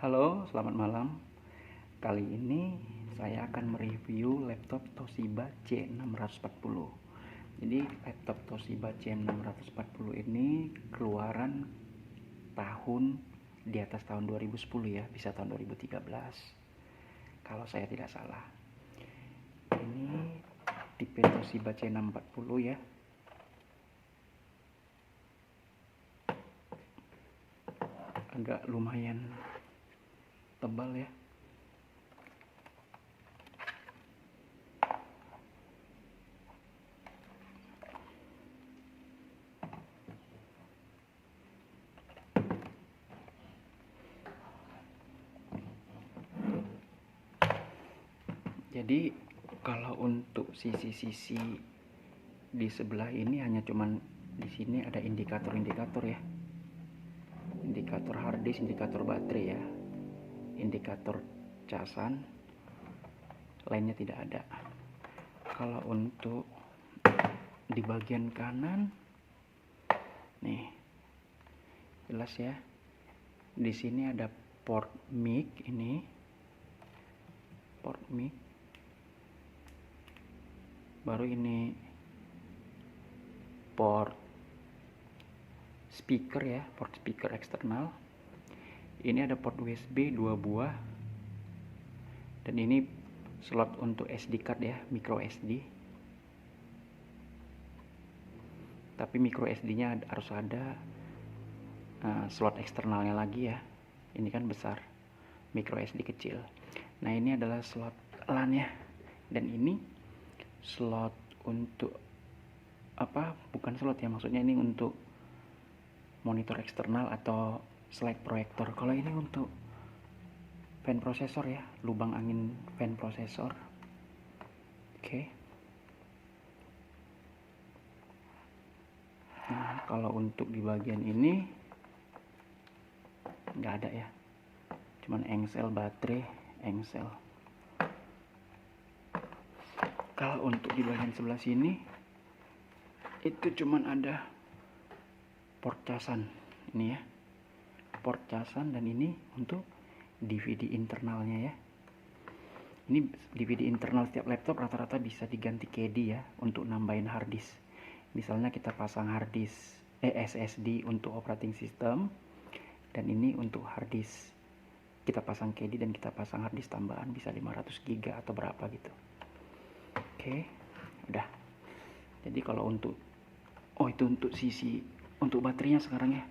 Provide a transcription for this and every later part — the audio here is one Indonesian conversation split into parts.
Halo, selamat malam. Kali ini saya akan mereview laptop Toshiba C640. Jadi laptop Toshiba C640 ini keluaran tahun di atas tahun 2010 ya, bisa tahun 2013 kalau saya tidak salah. Ini tipe Toshiba C640 ya. Agak lumayan tebal ya. Jadi kalau untuk sisi-sisi di sebelah ini hanya cuman di sini ada indikator-indikator ya. Indikator hard disk, indikator baterai ya. Indikator casan, lainnya tidak ada. Kalau untuk di bagian kanan nih jelas ya, di sini ada port mic, ini port mic, baru ini port speaker ya, port speaker eksternal. Ini ada port USB 2 buah, dan ini slot untuk SD card ya, micro SD. Tapi micro SD nya harus ada slot eksternalnya lagi ya. Ini kan besar, micro SD kecil. Nah ini adalah slot LAN ya, dan ini slot untuk apa, bukan slot ya, maksudnya ini untuk monitor eksternal atau slide proyektor. Kalau ini untuk fan prosesor ya, lubang angin fan prosesor. Oke. Nah kalau untuk di bagian ini nggak ada ya, cuman engsel baterai, engsel. Kalau untuk di bagian sebelah sini itu cuman ada port casan ini ya, port casan, dan ini untuk DVD internalnya ya. Ini DVD internal setiap laptop rata-rata bisa diganti KD ya, untuk nambahin hard disk. Misalnya kita pasang hard disk SSD untuk operating system, dan ini untuk hard disk kita pasang KD dan kita pasang hard disk tambahan, bisa 500 GB atau berapa gitu. Oke, udah. Jadi kalau untuk itu untuk sisi untuk baterainya sekarang ya.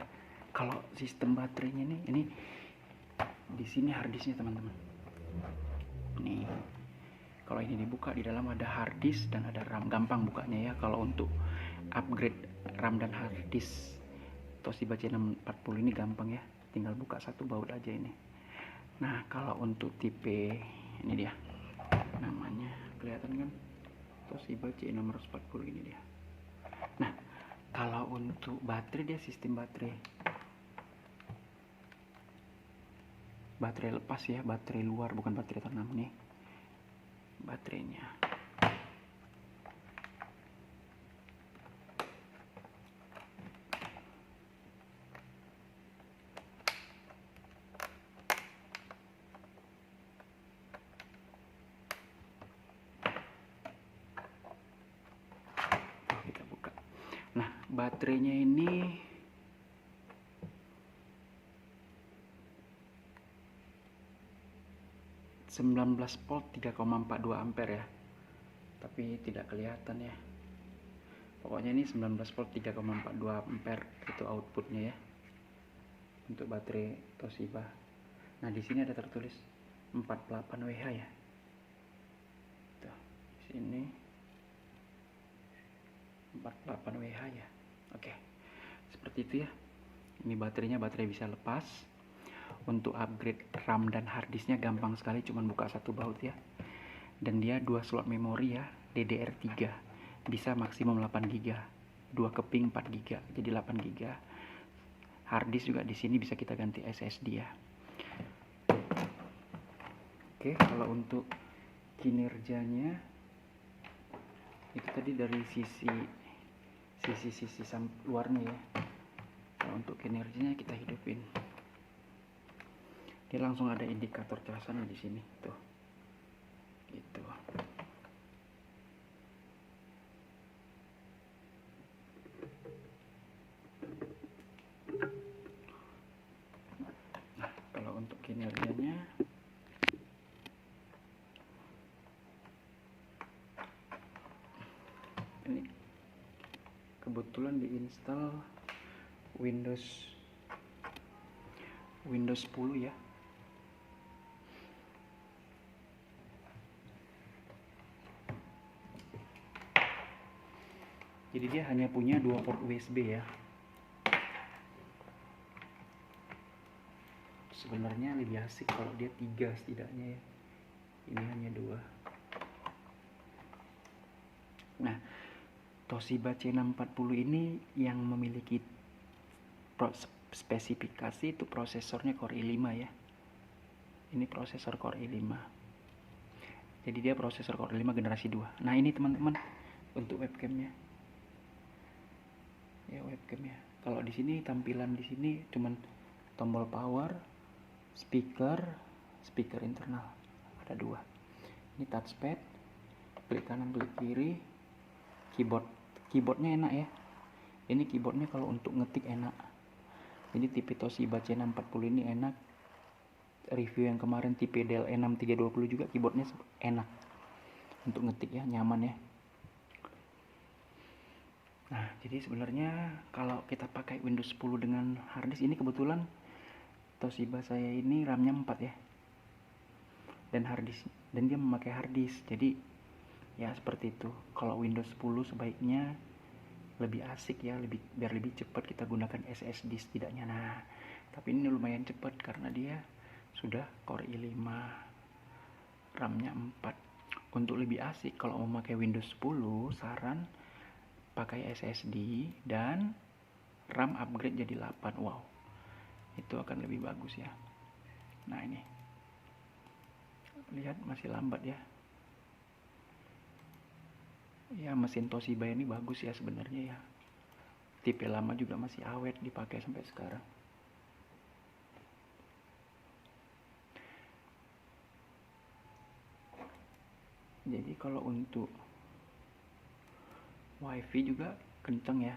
Kalau sistem baterainya ini di sini hard disknya teman-teman. Nih, kalau ini dibuka, di dalam ada hard disk dan ada RAM. Gampang bukanya ya. Kalau untuk upgrade RAM dan hard disk Toshiba C640 ini gampang ya. Tinggal buka satu baut aja ini. Nah kalau untuk tipe ini dia, namanya kelihatan kan, Toshiba C640 ini dia. Nah kalau untuk baterai, dia sistem baterai lepas ya, baterai luar bukan baterai tanam. Nih baterainya. Kita buka. Nah baterainya ini (19 volt 3,42 ampere ya, tapi tidak kelihatan ya. Pokoknya ini 19 volt 3,42 ampere itu outputnya ya, untuk baterai Toshiba. Nah di sini ada tertulis 48 WH ya. Tuh, di sini 48 WH ya. Oke, seperti itu ya. Ini baterainya, baterai bisa lepas. Untuk upgrade RAM dan hard disknya gampang sekali, cuman buka satu baut ya. Dan dia 2 slot memori ya, DDR3, bisa maksimum 8 GB, 2 keping 4 GB, jadi 8 GB. Hard disk juga di sini bisa kita ganti SSD ya. Oke, kalau untuk kinerjanya itu tadi dari sisi luarnya ya. Kalau untuk kinerjanya kita hidupin. Dia langsung ada indikator casan di sini tuh. Gitu. Nah, kalau untuk kinerjanya ini kebetulan diinstal Windows 10 ya. Jadi dia hanya punya 2 port USB ya. Sebenarnya lebih asik kalau dia 3 setidaknya ya. Ini hanya 2. Nah, Toshiba C640 ini yang memiliki spesifikasi itu prosesornya Core i5 ya. Ini prosesor Core i5. Jadi dia prosesor Core i5 generasi 2. Nah, ini teman-teman untuk webcamnya. Ya, webcamnya. Kalau di sini tampilan di sini cuman tombol power, speaker internal. Ada 2. Ini touchpad, klik kanan, klik kiri. Keyboardnya enak ya. Ini keyboardnya kalau untuk ngetik enak. Jadi tipe Toshiba C640 ini enak. Review yang kemarin tipe Dell E6320 juga keyboardnya enak untuk ngetik ya, nyaman ya. Nah, jadi sebenarnya kalau kita pakai Windows 10 dengan harddisk ini, kebetulan Toshiba saya ini RAM-nya 4 ya. Dan dia memakai harddisk. Jadi ya seperti itu. Kalau Windows 10 sebaiknya lebih asik ya, biar lebih cepat kita gunakan SSD setidaknya. Nah, tapi ini lumayan cepat karena dia sudah Core i5, RAM-nya 4. Untuk lebih asik kalau memakai Windows 10, saran pakai SSD dan RAM upgrade jadi 8. Wow, itu akan lebih bagus ya. Nah, ini lihat masih lambat ya. Ya, mesin Toshiba ini bagus ya sebenarnya ya. Tipe lama juga masih awet dipakai sampai sekarang. Jadi kalau untuk WiFi juga kenceng ya.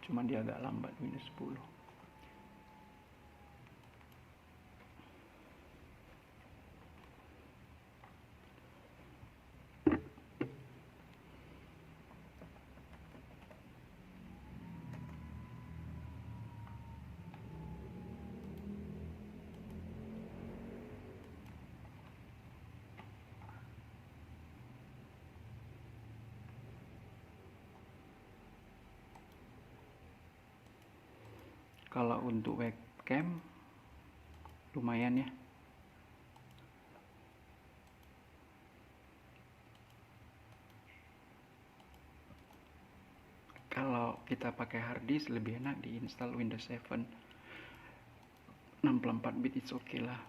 Cuma dia agak lambat Windows 10. Kalau untuk webcam lumayan ya. Kalau kita pakai harddisk lebih enak diinstal Windows 7. 64 bit it's okay lah.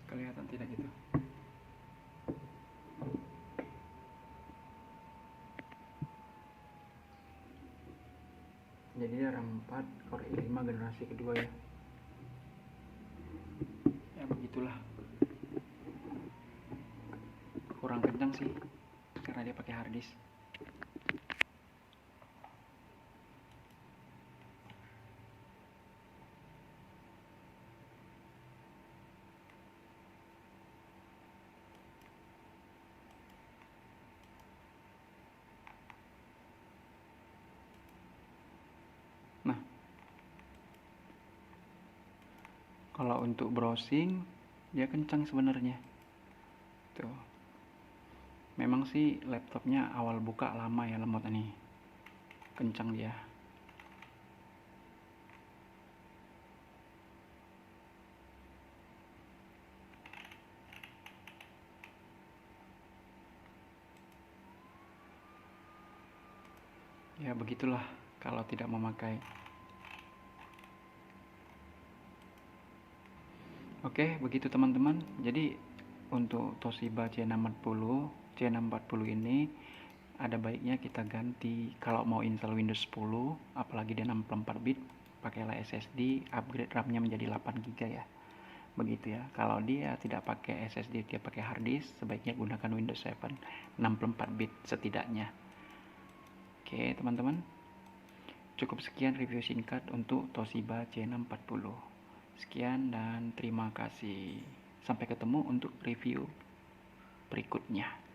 Kelihatan tidak gitu? Jadi dia RAM 4 Core i5 generasi kedua ya. Ya begitulah. Kurang kencang sih karena dia pakai harddisk. Nah, kalau untuk browsing dia kencang sebenarnya. Tuh. Memang sih laptopnya awal buka lama ya lemot ini, kencang dia. Ya begitulah kalau tidak memakai. Oke, begitu teman-teman. Jadi untuk Toshiba C640 ini ada baiknya kita ganti kalau mau install Windows 10, apalagi dia 64 bit, pakailah SSD, upgrade RAM-nya menjadi 8 GB ya. Begitu ya. Kalau dia tidak pakai SSD, dia pakai hard disk, sebaiknya gunakan Windows 7 64 bit setidaknya. Oke, teman-teman. Cukup sekian review singkat untuk Toshiba C640. Sekian dan terima kasih. Sampai ketemu untuk review berikutnya.